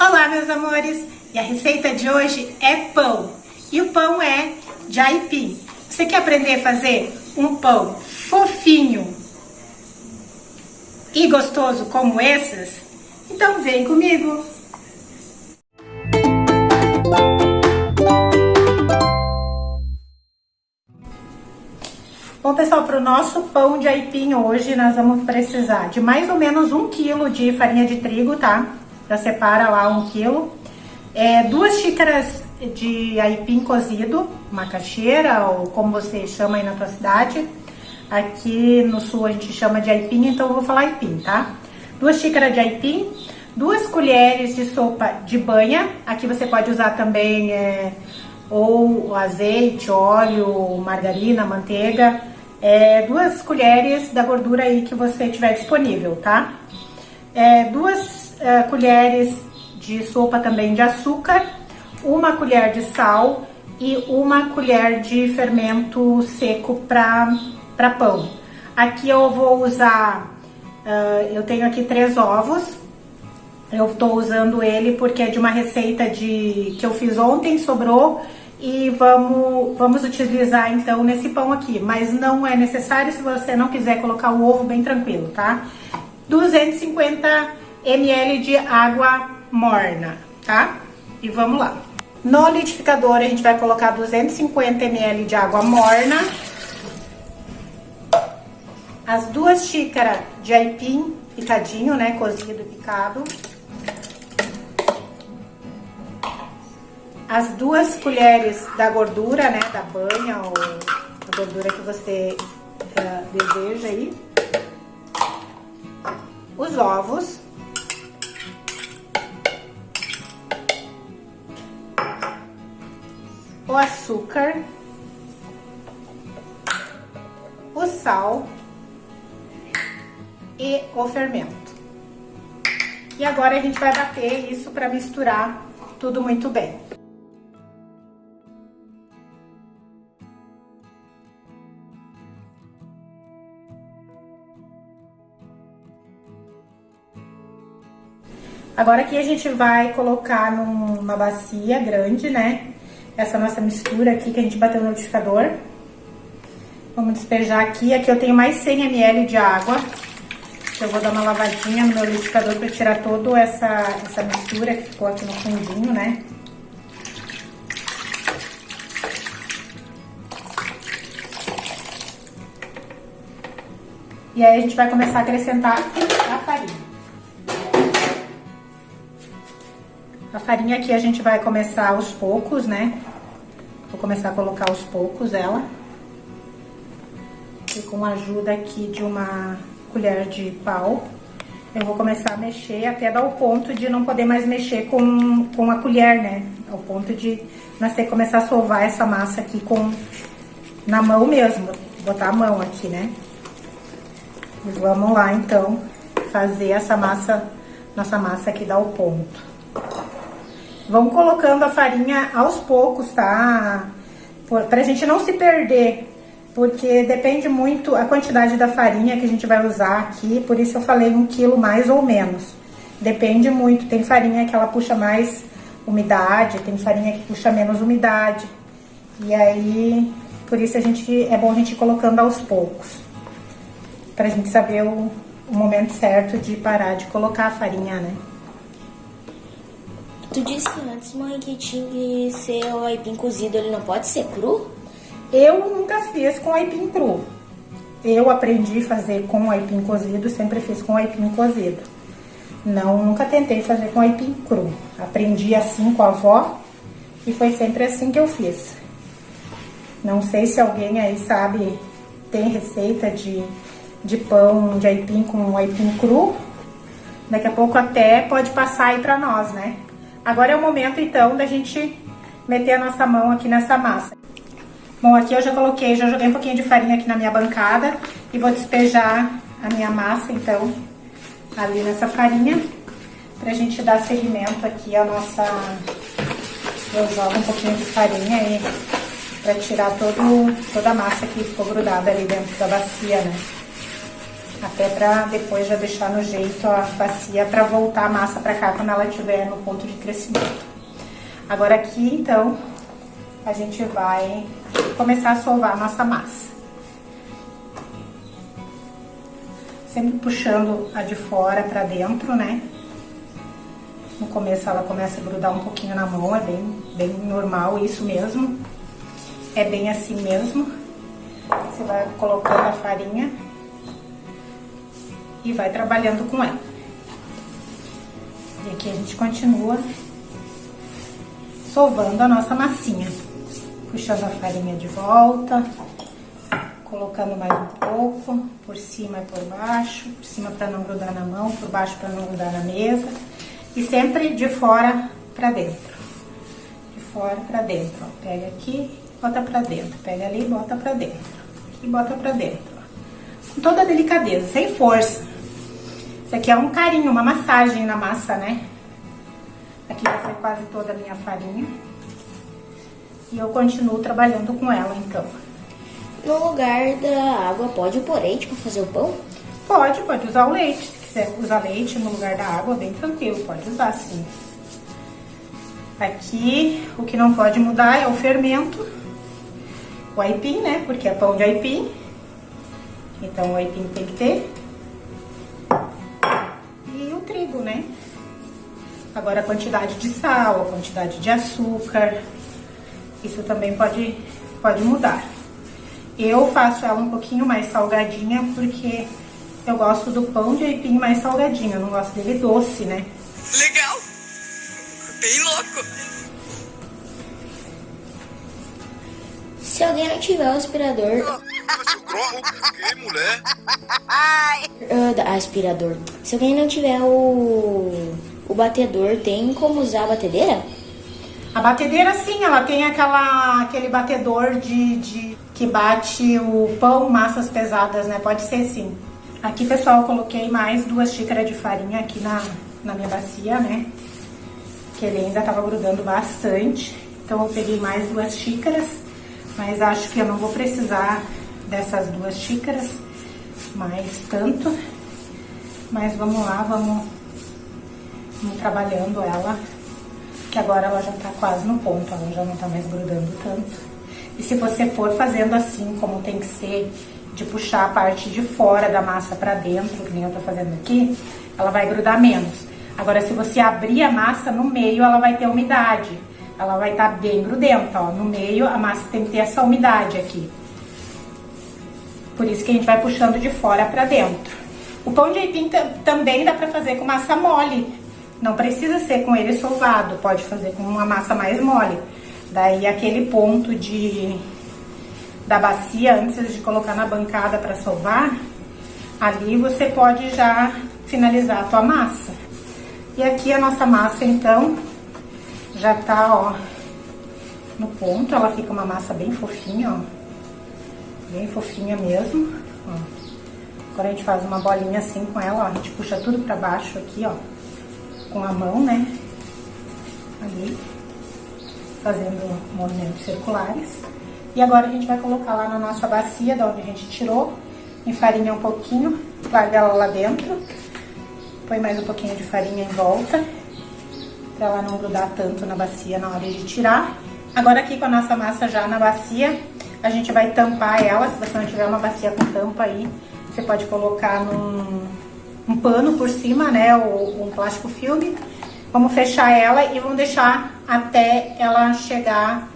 Olá, meus amores! E a receita de hoje é pão. E o pão é de aipim. Você quer aprender a fazer um pão fofinho e gostoso como esses? Então vem comigo! Bom, pessoal, para o nosso pão de aipim hoje, nós vamos precisar de mais ou menos 1 kg de farinha de trigo, tá? Já separa lá 1 kg. 2 xícaras de aipim cozido, macaxeira, ou como você chama aí na tua cidade. Aqui no sul a gente chama de aipim, então eu vou falar aipim, tá? 2 xícaras de aipim, 2 colheres de sopa de banha. Aqui você pode usar também ou azeite, óleo, margarina, manteiga. 2 colheres da gordura aí que você tiver disponível, tá? 2 colheres de sopa também de açúcar, 1 colher de sal e 1 colher de fermento seco para pão. Aqui eu vou usar, eu tenho aqui 3 ovos. Eu tô usando ele porque é de uma receita que eu fiz ontem, sobrou. E vamos utilizar então nesse pão aqui, mas não é necessário se você não quiser colocar o ovo, bem tranquilo, tá? 250 ml de água morna, tá? E vamos lá. No liquidificador a gente vai colocar 250 ml de água morna, as 2 xícaras de aipim picadinho, né, cozido e picado, as 2 colheres da gordura, né, da banha ou a gordura que você deseja aí, os ovos, o açúcar, o sal e o fermento. E agora a gente vai bater isso para misturar tudo muito bem. Agora aqui a gente vai colocar numa bacia grande, né? Essa nossa mistura aqui que a gente bateu no liquidificador. Vamos despejar aqui. Aqui eu tenho mais 100 ml de água. Eu vou dar uma lavadinha no meu liquidificador para tirar toda essa mistura que ficou aqui no fundinho, né? E aí a gente vai começar a acrescentar a farinha. A farinha aqui a gente vai começar aos poucos, né? Vou começar a colocar aos poucos ela. E com a ajuda aqui de uma colher de pau, eu vou começar a mexer até dar o ponto de não poder mais mexer com a colher, né? Ao ponto de nós ter que começar a sovar essa massa aqui na mão mesmo. Botar a mão aqui, né? E vamos lá, então, fazer essa massa, nossa massa aqui dar o ponto. Vamos colocando a farinha aos poucos, tá? Pra gente não se perder, porque depende muito a quantidade da farinha que a gente vai usar aqui, por isso eu falei 1 kg mais ou menos. Depende muito, tem farinha que ela puxa mais umidade, tem farinha que puxa menos umidade. E aí, por isso é bom a gente ir colocando aos poucos, pra gente saber o momento certo de parar de colocar a farinha, né? Tu disse antes, mãe, que tinha que ser o aipim cozido, ele não pode ser cru? Eu nunca fiz com aipim cru. Eu aprendi a fazer com aipim cozido, sempre fiz com aipim cozido. Nunca tentei fazer com aipim cru. Aprendi assim com a avó e foi sempre assim que eu fiz. Não sei se alguém aí sabe, tem receita de pão de aipim com aipim cru. Daqui a pouco até pode passar aí pra nós, né? Agora é o momento, então, da gente meter a nossa mão aqui nessa massa. Bom, aqui eu já joguei um pouquinho de farinha aqui na minha bancada e vou despejar a minha massa, então, ali nessa farinha, pra gente dar seguimento aqui a nossa... Eu jogo um pouquinho de farinha aí pra tirar toda a massa que ficou grudada ali dentro da bacia, né? Até pra depois já deixar no jeito a bacia pra voltar a massa pra cá quando ela estiver no ponto de crescimento. Agora aqui, então, a gente vai começar a sovar a nossa massa. Sempre puxando a de fora pra dentro, né? No começo ela começa a grudar um pouquinho na mão, é bem normal isso mesmo. É bem assim mesmo. Você vai colocando a farinha e vai trabalhando com ela. E aqui a gente continua sovando a nossa massinha. Puxando a farinha de volta, colocando mais um pouco, por cima e por baixo. Por cima para não grudar na mão, por baixo para não grudar na mesa. E sempre de fora para dentro. De fora para dentro, ó. Pega aqui, bota para dentro. Pega ali, bota para dentro. Aqui, bota para dentro, ó. Com toda a delicadeza, sem força. Isso aqui é um carinho, uma massagem na massa, né? Aqui já foi quase toda a minha farinha. E eu continuo trabalhando com ela, então. No lugar da água, pode pôr leite para fazer o pão? Pode usar o leite. Se quiser usar leite no lugar da água, bem tranquilo, pode usar sim. Aqui, o que não pode mudar é o fermento. O aipim, né? Porque é pão de aipim. Então, o aipim tem que ter. E o trigo, né? Agora, a quantidade de sal, a quantidade de açúcar, isso também pode mudar. Eu faço ela um pouquinho mais salgadinha, porque eu gosto do pão de aipim mais salgadinho, eu não gosto dele doce, né? Legal! Bem louco! Se alguém não tiver o aspirador... Que mulher? Aspirador. Se alguém não tiver o batedor, tem como usar a batedeira? A batedeira, sim, ela tem aquele batedor que bate o pão, massas pesadas, né? Pode ser sim. Aqui, pessoal, eu coloquei mais 2 xícaras de farinha aqui na minha bacia, né? Que ele ainda tava grudando bastante. Então, eu peguei mais 2 xícaras, mas acho que eu não vou precisar dessas 2 xícaras, mais tanto. Mas vamos lá, vamos trabalhando ela, que agora ela já tá quase no ponto, ela já não tá mais grudando tanto. E se você for fazendo assim, como tem que ser, de puxar a parte de fora da massa pra dentro, que nem eu tô fazendo aqui, ela vai grudar menos. Agora, se você abrir a massa no meio, ela vai ter umidade. Ela vai estar bem grudenta, ó. No meio, a massa tem que ter essa umidade aqui. Por isso que a gente vai puxando de fora pra dentro. O pão de aipim também dá pra fazer com massa mole. Não precisa ser com ele sovado, pode fazer com uma massa mais mole. Daí, aquele ponto da bacia, antes de colocar na bancada para sovar, ali você pode já finalizar a tua massa. E aqui a nossa massa, então, já tá, ó, no ponto. Ela fica uma massa bem fofinha, ó. Bem fofinha mesmo, ó. Agora a gente faz uma bolinha assim com ela, ó. A gente puxa tudo pra baixo aqui, ó, com a mão, né? Ali, fazendo movimentos circulares. E agora a gente vai colocar lá na nossa bacia, da onde a gente tirou, enfarinha um pouquinho, larga ela lá dentro, põe mais um pouquinho de farinha em volta, pra ela não grudar tanto na bacia na hora de tirar. Agora aqui com a nossa massa já na bacia, a gente vai tampar ela. Se você não tiver uma bacia com tampa aí, você pode colocar um pano por cima, né, ou um plástico filme. Vamos fechar ela e vamos deixar até ela chegar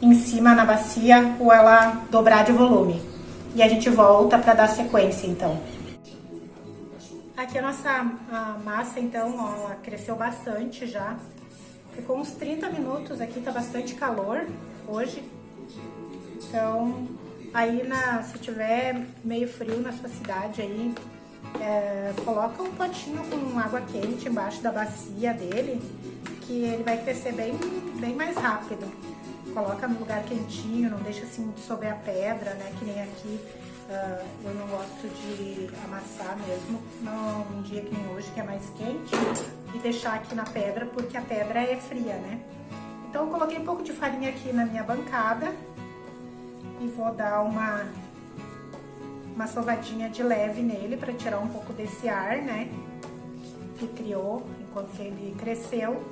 em cima na bacia ou ela dobrar de volume. E a gente volta para dar sequência, então. Aqui a nossa massa, então, ó, ela cresceu bastante já. Ficou uns 30 minutos aqui, tá bastante calor hoje. Então, aí se tiver meio frio na sua cidade aí, coloca um potinho com água quente embaixo da bacia dele, que ele vai crescer bem mais rápido. Coloca no lugar quentinho, não deixa assim sobre a pedra, né, que nem aqui. Eu não gosto de amassar mesmo num dia que nem hoje, que é mais quente, e deixar aqui na pedra, porque a pedra é fria, né. Então eu coloquei um pouco de farinha aqui na minha bancada e vou dar uma uma sovadinha de leve nele para tirar um pouco desse ar, né? Que criou enquanto ele cresceu.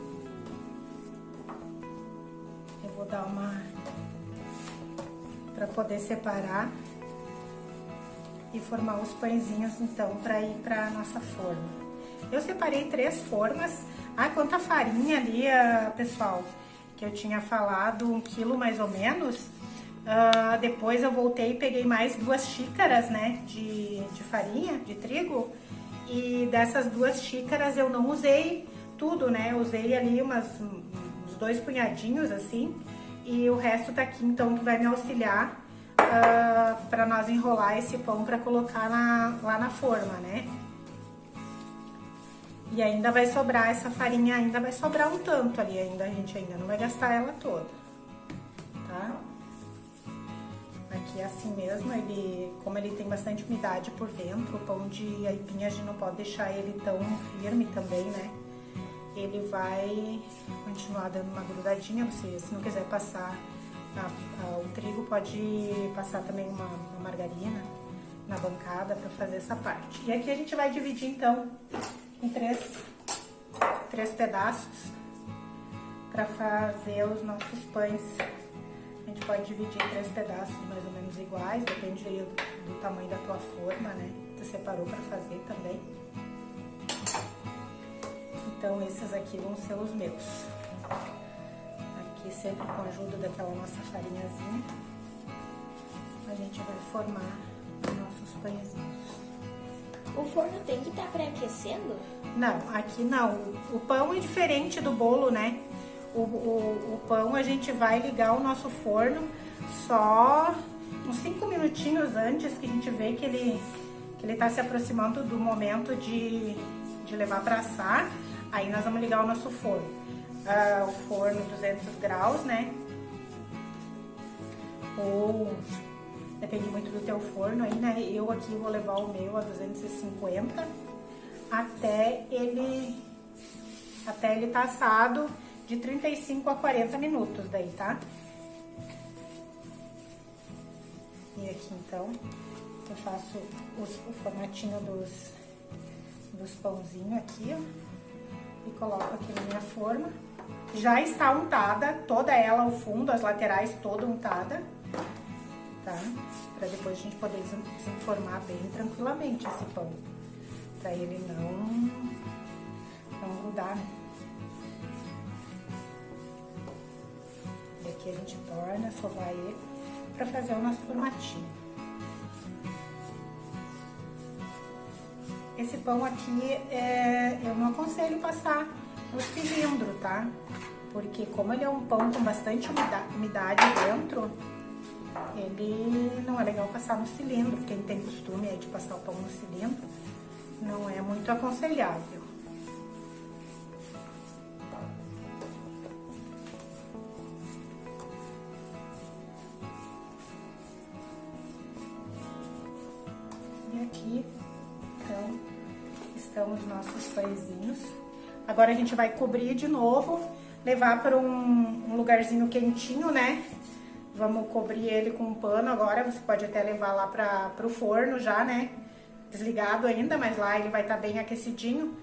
Eu vou dar uma para poder separar e formar os pãezinhos então para ir para nossa forma. Eu separei 3 formas. Ah, quanta farinha ali, pessoal, que eu tinha falado, 1 quilo mais ou menos. Depois eu voltei e peguei mais 2 xícaras, né, de farinha, de trigo. E dessas 2 xícaras eu não usei tudo, né, eu usei ali uns 2 punhadinhos assim. E o resto tá aqui, então, que vai me auxiliar para nós enrolar esse pão para colocar lá na forma, né. E ainda vai sobrar essa farinha, ainda vai sobrar um tanto ali, a gente ainda não vai gastar ela toda, tá? Aqui é assim mesmo, como ele tem bastante umidade por dentro, o pão de aipim a gente não pode deixar ele tão firme também, né? Ele vai continuar dando uma grudadinha, você, se não quiser passar o trigo, pode passar também uma margarina na bancada para fazer essa parte. E aqui a gente vai dividir então em três pedaços para fazer os nossos pães. A gente pode dividir em 3 pedaços mais ou menos iguais, depende aí do tamanho da tua forma, né? Você separou para fazer também. Então esses aqui vão ser os meus. Aqui sempre com a ajuda daquela nossa farinhazinha, a gente vai formar os nossos pãezinhos. O forno tem que estar pré-aquecendo? Não, aqui não. O pão é diferente do bolo, né? O pão a gente vai ligar o nosso forno só uns 5 minutinhos antes, que a gente vê que ele tá se aproximando do momento de levar para assar. Aí nós vamos ligar o nosso forno. O forno 200 graus, né? Ou depende muito do teu forno aí, né? Eu aqui vou levar o meu a 250 até ele tá assado de 35 a 40 minutos daí, tá? E aqui então eu faço o formatinho dos pãozinhos aqui, ó, e coloco aqui na minha forma. Já está untada, toda ela, o fundo, as laterais toda untada, tá? Pra depois a gente poder desenformar bem tranquilamente esse pão, pra ele não grudar, né? E aqui a gente torna, sovar ele pra fazer o nosso formatinho. Esse pão aqui, eu não aconselho passar no cilindro, tá? Porque como ele é um pão com bastante umidade dentro, ele não é legal passar no cilindro. Quem tem costume aí de passar o pão no cilindro, não é muito aconselhável. E aqui, então, estão os nossos pãezinhos. Agora a gente vai cobrir de novo, levar para um lugarzinho quentinho, né? Vamos cobrir ele com um pano agora, você pode até levar lá para o forno já, né? Desligado ainda, mas lá ele vai estar bem aquecidinho.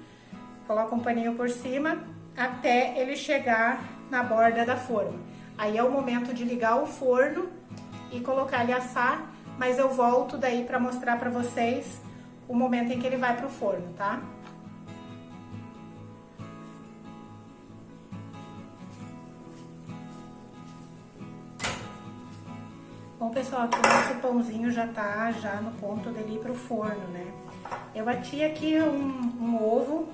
Coloca um paninho por cima até ele chegar na borda da forma. Aí é o momento de ligar o forno e colocar ele assar, mas eu volto daí para mostrar para vocês o momento em que ele vai pro forno, tá? Bom, pessoal, aqui o nosso pãozinho já tá no ponto dele ir pro forno, né? Eu bati aqui um ovo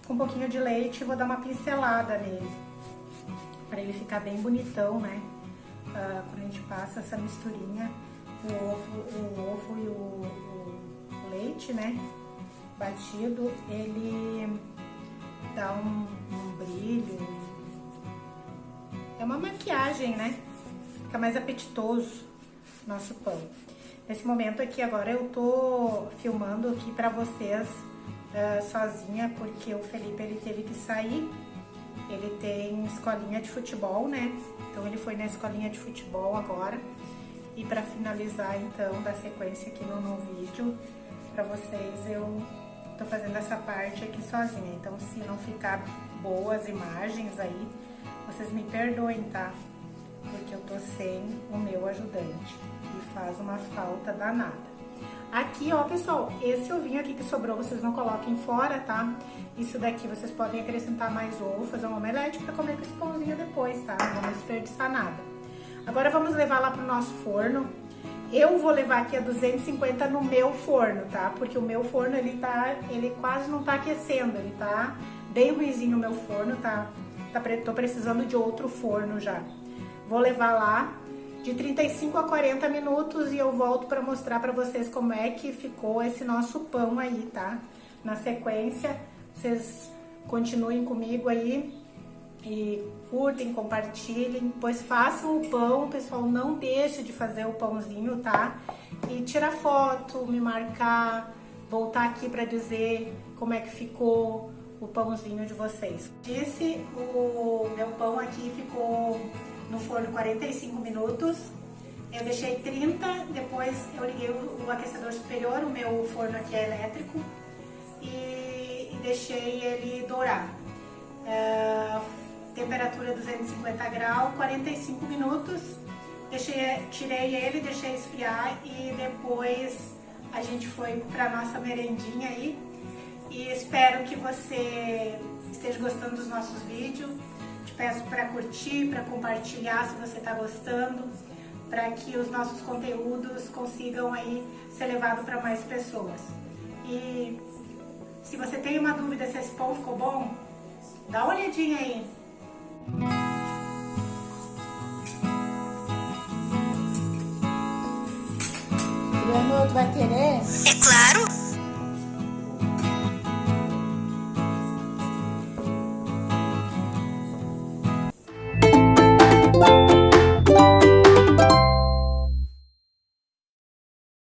com um pouquinho de leite e vou dar uma pincelada nele, para ele ficar bem bonitão, né? Quando a gente passa essa misturinha, o ovo e o leite, né, batido, ele dá um brilho, é uma maquiagem, né, fica mais apetitoso nosso pão. Nesse momento aqui agora eu tô filmando aqui pra vocês sozinha, porque o Felipe ele teve que sair, ele tem escolinha de futebol, né, então ele foi na escolinha de futebol agora, E para finalizar, então, da sequência aqui no vídeo, para vocês, eu tô fazendo essa parte aqui sozinha. Então, se não ficar boas imagens aí, vocês me perdoem, tá? Porque eu tô sem o meu ajudante e faz uma falta danada. Aqui, ó, pessoal, esse ovinho aqui que sobrou, vocês não coloquem fora, tá? Isso daqui vocês podem acrescentar mais ovo, fazer um omelete pra comer com esse pãozinho depois, tá? Não vamos desperdiçar nada. Agora vamos levar lá pro nosso forno. Eu vou levar aqui a 250 no meu forno, tá? Porque o meu forno, ele quase não tá aquecendo, ele tá bem ruizinho o meu forno, tá? Tô precisando de outro forno já. Vou levar lá de 35 a 40 minutos e eu volto para mostrar para vocês como é que ficou esse nosso pão aí, tá? Na sequência, vocês continuem comigo aí e curtem, compartilhem, pois façam o pão, pessoal, não deixe de fazer o pãozinho, tá? E tirar foto, me marcar, voltar aqui para dizer como é que ficou o pãozinho de vocês. Disse, o meu pão aqui ficou no forno 45 minutos, eu deixei 30, depois eu liguei o aquecedor superior, o meu forno aqui é elétrico, e deixei ele dourar. Temperatura 250 graus, 45 minutos, tirei ele, deixei esfriar e depois a gente foi para nossa merendinha aí. E espero que você esteja gostando dos nossos vídeos. Te peço para curtir, para compartilhar se você está gostando, para que os nossos conteúdos consigam aí ser levados para mais pessoas. E se você tem uma dúvida se esse pão ficou bom, dá uma olhadinha aí. Adriano, tu vai querer? É claro!